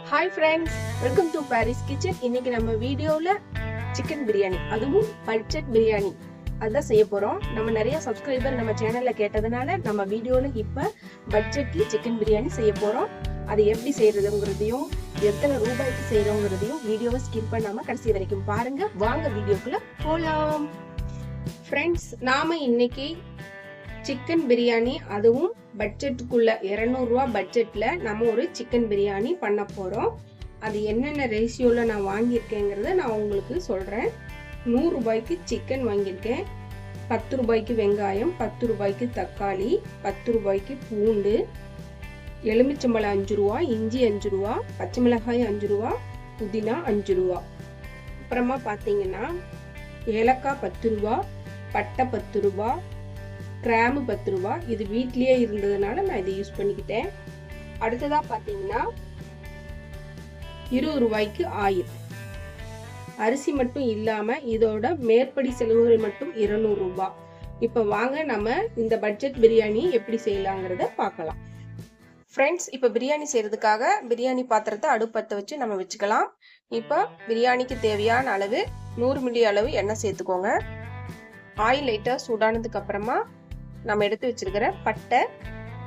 Hi friends, welcome to Paris kitchen. இன்னைக்கு நம்ம வீடியோல சிக்கன் பிரியாணி, அதுவும் பட்ஜெட் பிரியாணி அதான் செய்ய போறோம். நம்ம நிறைய சப்ஸ்கிரைபர் நம்ம சேனல்ல கேட்டதுனால நம்ம வீடியோல இப்ப பட்ஜெட்ல சிக்கன் பிரியாணி செய்ய போறோம். அது எப்படி செய்யறதுங்கிறதையும் எத்தனை ரூபாய்க்கு செய்யறோங்கிறதையும் வீடியோவை ஸ்கிப் பண்ணாம கடைசி வரைக்கும் பாருங்க. வாங்க வீடியோக்குள்ள போலாம். ஃப்ரெண்ட்ஸ், நாம இன்னைக்கு சிக்கன் பிரியாணி, அதுவும் பட்ஜெட்டுக்குள்ள 200 ரூபா பட்ஜெட்ல நம்ம ஒரு சிக்கன் பிரியாணி பண்ண போறோம். அது என்னென்ன ரேஷியோல நான் வாங்கியிருக்கேங்கிறத நான் உங்களுக்கு சொல்றேன். 100 ரூபாய்க்கு சிக்கன் வாங்கியிருக்கேன், 10 ரூபாய்க்கு வெங்காயம், 10 ரூபாய்க்கு தக்காளி, 10 ரூபாய்க்கு பூண்டு, எலுமிச்சம்பழம் 5 ரூபா, இஞ்சி 5 ரூபா, பச்சை மிளகாய் 5 ரூபா, புதினா 5 ரூபா. அப்புறமா பார்த்தீங்கன்னா ஏலக்காய் 10 ரூபா, பட்டை 10 ரூபா, கிராம்பு 10 ரூபா. இது வீட்லயே இருந்ததுனால நான் இதை யூஸ் பண்ணிக்கிட்டேன். அடுத்ததா பாத்தீங்கன்னா 20 ரூபாய்க்கு ஆயில். அரிசி மட்டும் இல்லாம இதோட மேற்படி செலவுகள் மட்டும் 200 ரூபாய். இப்ப வாங்க நம்ம இந்த பட்ஜெட் பிரியாணி எப்படி செய்யலாங்கிறத பார்க்கலாம். ஃப்ரெண்ட்ஸ், இப்ப பிரியாணி செய்யறதுக்காக பிரியாணி பாத்திரத்தை அடுப்பத்த வச்சு நம்ம வச்சுக்கலாம். இப்ப பிரியாணிக்கு தேவையான அளவு 100 மில்லி அளவு எண்ணெய் சேர்த்துக்கோங்க. ஆயில் லைட்டா சூடானதுக்கு அப்புறமா நம்ம எடுத்து வச்சிருக்கிற பட்டை,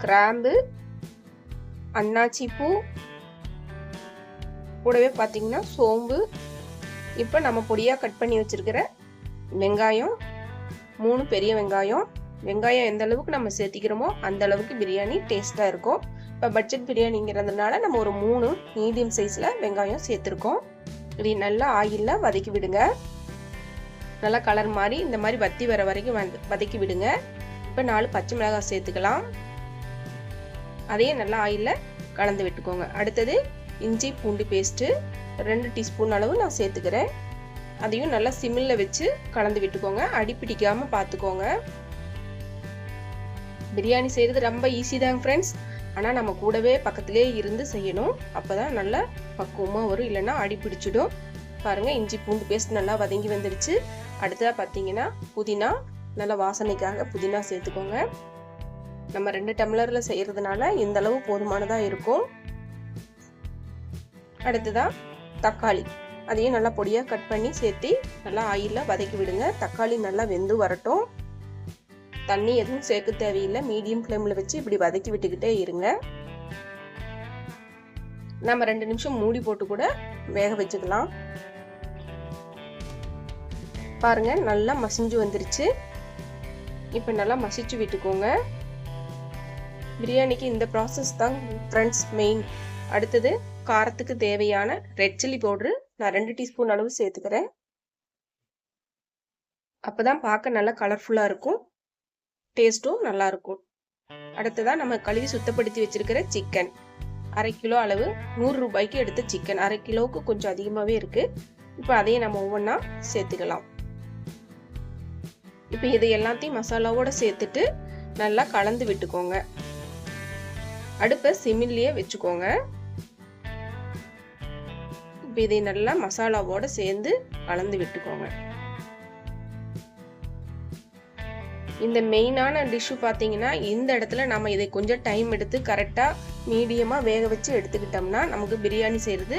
கிராம்பு, அன்னாச்சி பூ, கூடவே பார்த்தீங்கன்னா சோம்பு, இப்போ நம்ம பொடியா கட் பண்ணி வச்சிருக்கிற வெங்காயம், 3 பெரிய வெங்காயம். வெங்காயம் எந்த அளவுக்கு நம்ம சேர்த்திக்கிறோமோ அந்த அளவுக்கு பிரியாணி டேஸ்டா இருக்கும். இப்போ பட்ஜெட் பிரியாணிங்கிறதுனால நம்ம ஒரு 3 மீடியம் சைஸ்ல வெங்காயம் சேர்த்துருக்கோம். இது நல்லா ஆயில்ல வதக்கி விடுங்க. நல்லா கலர் மாதிரி இந்த மாதிரி வத்தி வர வரைக்கும் வதக்கி விடுங்க. இப்போ 4 பச்சை மிளகாய் சேர்த்துக்கலாம். அதையும் நல்லா ஆயில்ல கலந்து விட்டுக்கோங்க. அடுத்தது இஞ்சி பூண்டு பேஸ்ட்டு 2 டீஸ்பூன் அளவு நான் சேர்த்துக்கிறேன். அதையும் நல்லா சிம்மில் வச்சு கலந்து விட்டுக்கோங்க. அடி பிடிக்காம பார்த்துக்கோங்க. பிரியாணி செய்கிறது ரொம்ப ஈஸி தாங்க ஃப்ரெண்ட்ஸ். ஆனால் நம்ம கூடவே பக்கத்திலே இருந்து செய்யணும். அப்போ தான் நல்லா பக்குவமாக வரும், இல்லைன்னா அடி பிடிச்சிடும். பாருங்கள், இஞ்சி பூண்டு பேஸ்ட் நல்லா வதங்கி வந்துடுச்சு. அடுத்ததாக பார்த்தீங்கன்னா புதினா, நல்லா வாசனைக்காக புதினா சேர்த்துக்கோங்க. நம்ம 2 டம்ளர்ல செய்யறதுனால இந்த அளவு போதுமானதா இருக்கும். அடுத்ததா தக்காளி, அதையும் நல்லா பொடியா கட் பண்ணி சேர்த்து நல்லா ஆயில்ல வதக்கி விடுங்க. தக்காளி நல்லா வெந்து வரட்டும். தண்ணி எதுவும் சேர்க்க தேவையில்லை. மீடியம் ஃப்ளேம்ல வச்சு இப்படி வதக்கி விட்டுக்கிட்டே இருங்க. நம்ம 2 நிமிஷம் மூடி போட்டு கூட வேக வச்சுக்கலாம். பாருங்க, நல்லா மசிஞ்சு வந்துருச்சு. இப்போ நல்லா மசிச்சு விட்டுக்கோங்க. பிரியாணிக்கு இந்த ப்ராசஸ் தான் ஃப்ரெண்ட்ஸ் மெயின். அடுத்தது காரத்துக்கு தேவையான ரெட் சில்லி பவுடரு நான் 2 டீஸ்பூன் அளவு சேர்த்துக்கிறேன். அப்போதான் பார்க்க நல்லா கலர்ஃபுல்லாக இருக்கும், டேஸ்ட்டும் நல்லா இருக்கும். அடுத்ததான் நம்ம கழுவி சுத்தப்படுத்தி வச்சிருக்கிற சிக்கன், 1/2 கிலோ அளவு, 100 ரூபாய்க்கு எடுத்த சிக்கன். 1/2 கிலோவுக்கு கொஞ்சம் அதிகமாகவே இருக்கு. இப்போ அதையும் நம்ம ஒவ்வொன்றா சேர்த்துக்கலாம். இப்போ இது எல்லாத்தையும் மசாலாவோட சேர்த்துட்டு நல்லா கலந்து விட்டுக்கோங்க. அடுப்பை சிம்மிலேயே வச்சுக்கோங்க. இப்போ இதை நல்லா மசாலாவோட சேர்ந்து கலந்து விட்டுக்கோங்க. இந்த மெயினான டிஷ்ஷு பார்த்தீங்கன்னா இந்த இடத்துல நம்ம இதை கொஞ்சம் டைம் எடுத்து கரெக்டாக மீடியமாக வேக வச்சு எடுத்துக்கிட்டோம்னா நமக்கு பிரியாணி செய்கிறது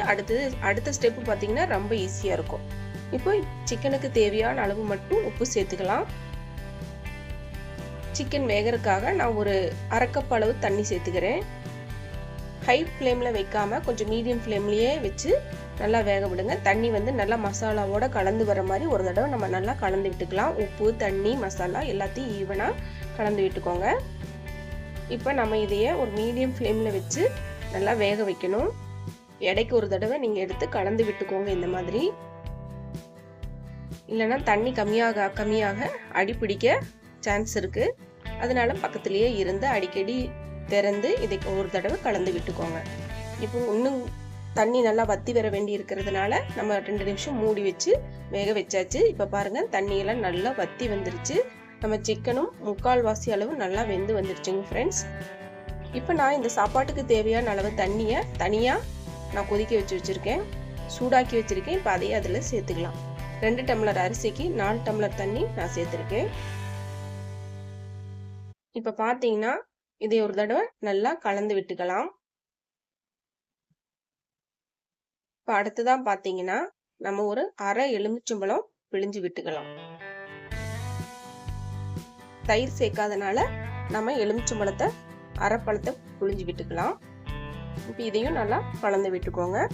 அடுத்த ஸ்டெப்பு பார்த்தீங்கன்னா ரொம்ப ஈஸியாக இருக்கும். இப்போ சிக்கனுக்கு தேவையான அளவு மட்டும் உப்பு சேர்த்துக்கலாம். சிக்கன் வேகிறதுக்காக நான் ஒரு 1/2 கப் அளவு தண்ணி சேர்த்துக்கிறேன். ஹை ஃப்ளேமில் வைக்காம கொஞ்சம் மீடியம் ஃப்ளேம்லேயே வச்சு நல்லா வேக விடுங்க. தண்ணி வந்து நல்லா மசாலாவோட கலந்து வர மாதிரி ஒரு தடவை நம்ம நல்லா கலந்து விட்டுக்கலாம். உப்பு, தண்ணி, மசாலா எல்லாத்தையும் ஈவனாக கலந்து விட்டுக்கோங்க. இப்போ நம்ம இதையே ஒரு மீடியம் ஃப்ளேமில் வச்சு நல்லா வேக வைக்கணும். இடைக்கு ஒரு தடவை நீங்கள் எடுத்து கலந்து விட்டுக்கோங்க. இந்த மாதிரி இல்லைன்னா தண்ணி கம்மியாக அடி பிடிக்க சான்ஸ் இருக்கு. அதனால பக்கத்திலேயே இருந்து அடிக்கடி திறந்து இதை ஒரு தடவை கலந்து விட்டுக்கோங்க. இப்போ இன்னும் தண்ணி நல்லா வத்தி வர வேண்டி இருக்கிறதுனால நம்ம 2 நிமிஷம் மூடி வச்சு வேக வச்சாச்சு. இப்போ பாருங்க, தண்ணியெல்லாம் நல்லா வத்தி வந்துருச்சு. நம்ம சிக்கனும் 3/4 அளவு நல்லா வெந்து வந்துருச்சுங்க ஃப்ரெண்ட்ஸ். இப்போ நான் இந்த சாப்பாட்டுக்கு தேவையான அளவு தண்ணியை தனியாக நான் கொதிக்க வச்சிருக்கேன், சூடாக்கி வச்சிருக்கேன். இப்போ அதையே அதில் சேர்த்துக்கலாம். 2 டம்ளர் அரிசிக்கு 4 டம்ளர் தண்ணி நான் சேர்த்துருக்கேன். இப்போ பார்த்தீங்கன்னா இதை ஒரு தடவை நல்லா கலந்து விட்டுக்கலாம். இப்போ அடுத்துதான் பார்த்தீங்கன்னா நம்ம ஒரு அரை எலுமிச்சம்பழம் பிழிஞ்சு விட்டுக்கலாம். தயிர் சேர்க்காதனால நம்ம எலுமிச்சம்பழத்தை அரை பழத்தை பிழிஞ்சு விட்டுக்கலாம். இப்போ இதையும் நல்லா கலந்து விட்டுக்கோங்க.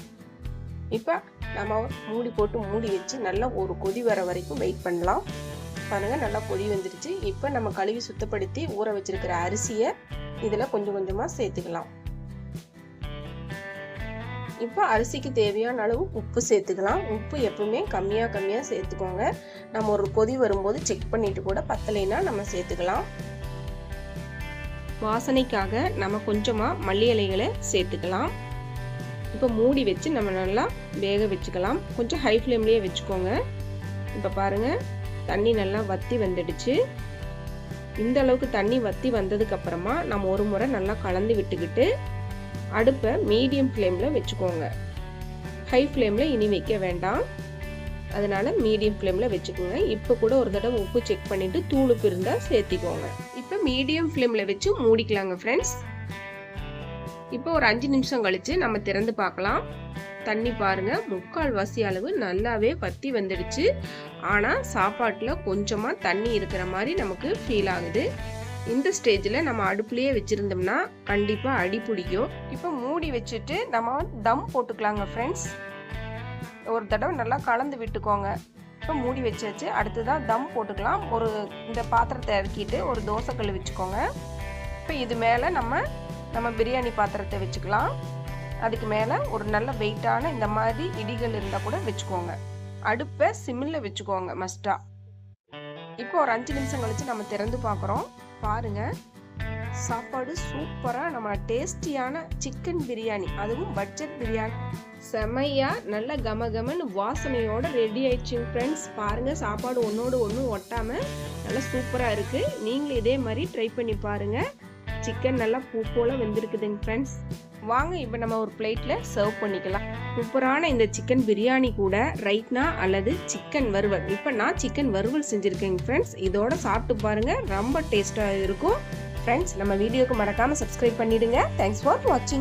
இப்போ நம்ம மூடி போட்டு மூடி வச்சு நல்லா ஒரு கொதி வர வரைக்கும் வெயிட் பண்ணலாம். பாருங்க, நல்லா கொதி வந்துருச்சு. இப்போ நம்ம கழுவி சுத்தப்படுத்தி ஊற வச்சிருக்கிற அரிசியை இதில் கொஞ்சம் கொஞ்சமாக சேர்த்துக்கலாம். இப்போ அரிசிக்கு தேவையான அளவு உப்பு சேர்த்துக்கலாம். உப்பு எப்பவுமே கம்மியாக சேர்த்துக்கோங்க. நம்ம ஒரு கொதி வரும்போது செக் பண்ணிட்டு கூட பத்தலைன்னா நம்ம சேர்த்துக்கலாம். வாசனைக்காக நம்ம கொஞ்சமாக மல்லி இலைகளை சேர்த்துக்கலாம். இப்போ மூடி வச்சு நம்ம நல்லா வேக வச்சுக்கலாம். கொஞ்சம் ஹை ஃப்ளேம்லேயே வச்சுக்கோங்க. இப்போ பாருங்கள், தண்ணி நல்லா வற்றி வந்துடுச்சு. இந்த அளவுக்கு தண்ணி வற்றி வந்ததுக்கு அப்புறமா நம்ம ஒரு முறை நல்லா கலந்து விட்டுக்கிட்டு அடுப்பை மீடியம் ஃப்ளேமில் வச்சுக்கோங்க. ஹை ஃப்ளேமில் இனி வைக்க வேண்டாம், அதனால மீடியம் ஃப்ளேமில் வச்சுக்கோங்க. இப்போ கூட ஒரு தடவை உப்பு செக் பண்ணிட்டு தூள் உப்பு இருந்தால் சேர்த்திக்கோங்க. இப்போ மீடியம் ஃப்ளேமில் வச்சு மூடிக்கலாங்க ஃப்ரெண்ட்ஸ். இப்போ ஒரு 5 நிமிஷம் கழிச்சு நம்ம திறந்து பார்க்கலாம். தண்ணி பாருங்க, 3/4 வாசி அளவு நல்லாவே வத்தி வந்துடுச்சு. ஆனால் சாப்பாட்டில் கொஞ்சமாக தண்ணி இருக்கிற மாதிரி நமக்கு ஃபீல் ஆகுது. இந்த ஸ்டேஜில் நம்ம அடுப்புலேயே வச்சுருந்தோம்னா கண்டிப்பாக அடி பிடிக்கும். இப்போ மூடி வச்சுட்டு நம்ம தம் போட்டுக்கலாங்க ஃப்ரெண்ட்ஸ். ஒரு தடவை நல்லா கலந்து விட்டுக்கோங்க. இப்போ மூடி வச்சாச்சு. அடுத்ததான் தம் போட்டுக்கலாம். இந்த பாத்திரத்தை இறக்கிட்டு ஒரு தோசைக்கல் வச்சுக்கோங்க. இப்போ இது மேலே நம்ம பிரியாணி பாத்திரத்தை வச்சுக்கலாம். அதுக்கு மேலே ஒரு நல்ல வெயிட்டான இந்த மாதிரி இடிகள் இருந்தால் கூட வச்சுக்கோங்க. அடுப்பை சிம்மில் வச்சுக்கோங்க மஸ்டா. இப்போ ஒரு 5 நிமிஷம் கழிச்சு நம்ம திறந்து பார்க்குறோம். பாருங்க, சாப்பாடு சூப்பராக நம்ம டேஸ்டியான சிக்கன் பிரியாணி, அதுவும் பட்ஜெட் பிரியாணி செமையா நல்ல கமகமன்னு வாசனையோட ரெடி ஆயிடுச்சு ஃப்ரெண்ட்ஸ். பாருங்க, சாப்பாடு ஒன்னோடு ஒன்று ஒட்டாம நல்லா சூப்பராக இருக்கு. நீங்களும் இதே மாதிரி ட்ரை பண்ணி பாருங்க. சிக்கன் நல்லா பூ போல வெந்திருக்குதுங்க ஃப்ரெண்ட்ஸ். வாங்க இப்போ நம்ம ஒரு பிளேட்டில் சர்வ் பண்ணிக்கலாம். சூப்பரான இந்த சிக்கன் பிரியாணி கூட ரைட்னா அல்லது சிக்கன் வறுவல். இப்போ நான் சிக்கன் வறுவல் செஞ்சுருக்கேங்க ஃப்ரெண்ட்ஸ். இதோட சாப்பிட்டு பாருங்க, ரொம்ப டேஸ்டாக இருக்கும் ஃப்ரெண்ட்ஸ். நம்ம வீடியோக்கு மறக்காமல் சப்ஸ்கிரைப் பண்ணிடுங்க. தேங்க்ஸ் ஃபார் வாட்சிங்.